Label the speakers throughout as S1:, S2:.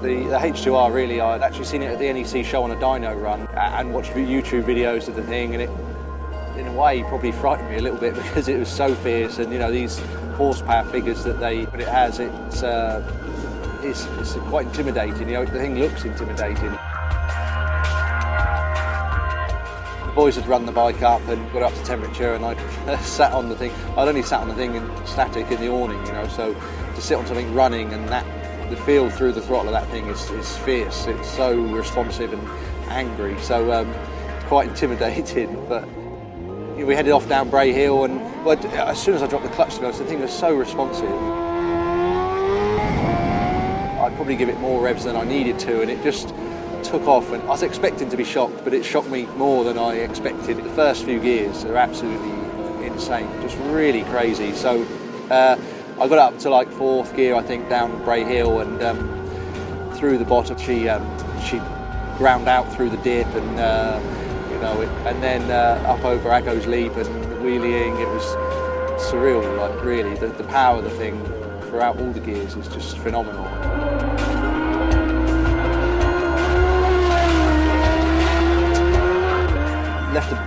S1: The H2R really, I'd actually seen it at the NEC show on a dyno run and watched YouTube videos of the thing, and it, in a way, probably frightened me a little bit because it was so fierce, and you know, these horsepower figures that it has, it's quite intimidating. You know, the thing looks intimidating. The boys had run the bike up and got up to temperature, and I sat on the thing. I'd only sat on the thing in static in the awning, you know, so to sit on something running and the feel through the throttle of that thing is fierce. It's so responsive and angry, so it's quite intimidating. But we headed off down Bray Hill, and well, as soon as I dropped the clutch, to be honest, the thing was so responsive. I'd probably give it more revs than I needed to, and it just took off. And I was expecting to be shocked, but it shocked me more than I expected. The first few gears are absolutely insane, just really crazy. So I got up to like 4th gear, I think, down Bray Hill, and through the bottom, she ground out through the dip, and you know, and then up over Aggo's Leap and wheeling. It was surreal, like really. The power of the thing throughout all the gears is just phenomenal. Left the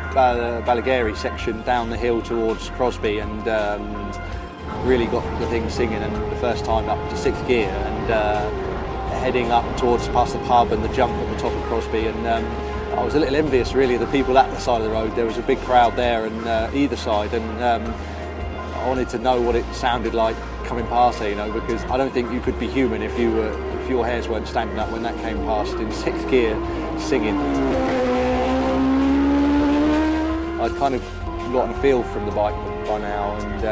S1: Balagary section down the hill towards Crosby, and really got the thing singing, and the first time up to 6th gear, and heading up towards past the pub and the jump at the top of Crosby, and I was a little envious really of the people at the side of the road. There was a big crowd there and either side, and I wanted to know what it sounded like coming past there, you know, because I don't think you could be human if your hairs weren't standing up when that came past in 6th gear singing. I'd kind of gotten a feel from the bike by now, and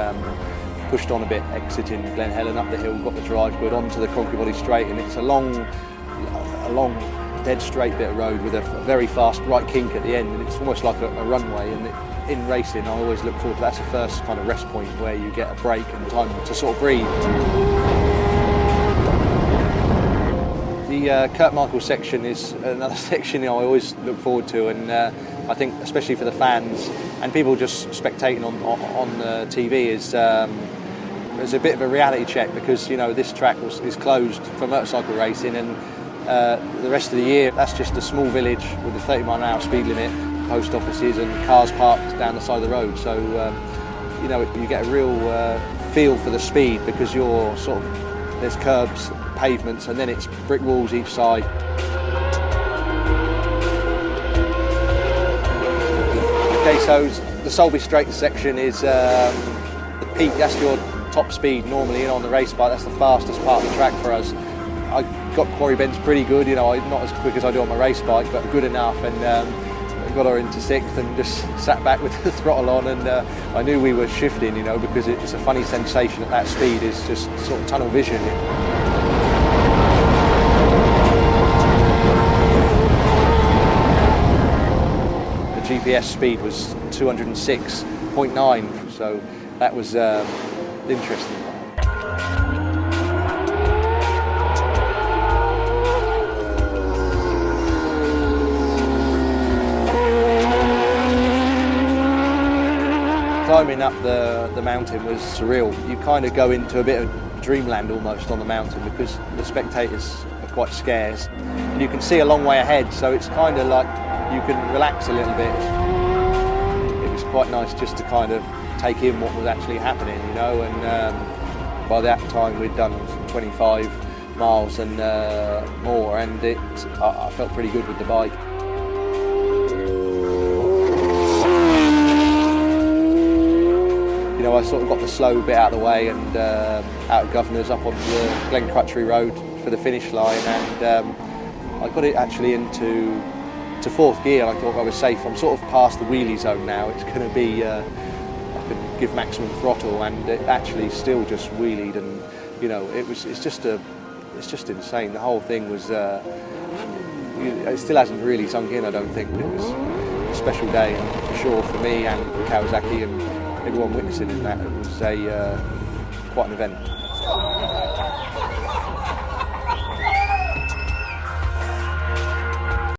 S1: pushed on a bit, exiting Glen Helen up the hill, got the drive good onto the Concrete Body Straight, and it's a long, dead straight bit of road with a very fast right kink at the end, and it's almost like a runway. And in racing, I always look forward to that's the first kind of rest point where you get a break and time to sort of breathe. The Kurt Michael section is another section, you know, I always look forward to, and I think especially for the fans and people just spectating on the TV is there's a bit of a reality check, because you know this track is closed for motorcycle racing, and the rest of the year that's just a small village with a 30-mile-an-hour speed limit, post offices and cars parked down the side of the road. So you know, you get a real feel for the speed, because you're sort of, there's curbs, pavements, and then it's brick walls each side. Okay, so the Solby Straight section is the peak. That's your top speed normally, on the race bike. That's the fastest part of the track for us. I got Quarry Bends pretty good, you know, not as quick as I do on my race bike, but good enough, and got her into 6th and just sat back with the throttle on, and I knew we were shifting, you know, because it's a funny sensation at that speed. It's just sort of tunnel vision. The GPS speed was 206.9, so that was interesting. Climbing up the mountain was surreal. You kind of go into a bit of dreamland almost on the mountain, because the spectators are quite scarce and you can see a long way ahead, so it's kind of like you can relax a little bit. It was quite nice just to kind of take in what was actually happening, you know, and by that time we'd done 25 miles and more, and I felt pretty good with the bike. You know, I sort of got the slow bit out of the way, and out of Governor's up onto the Glen Crutchery Road for the finish line, and I got it actually into 4th gear, and I thought I was safe. I'm sort of past the wheelie zone now. It's going to be, I could give maximum throttle, and it actually still just wheelied, and you know, it's just insane. The whole thing was, it still hasn't really sunk in, I don't think. It was a special day, and for sure for me and for Kawasaki and everyone witnessing in that, it was quite an event.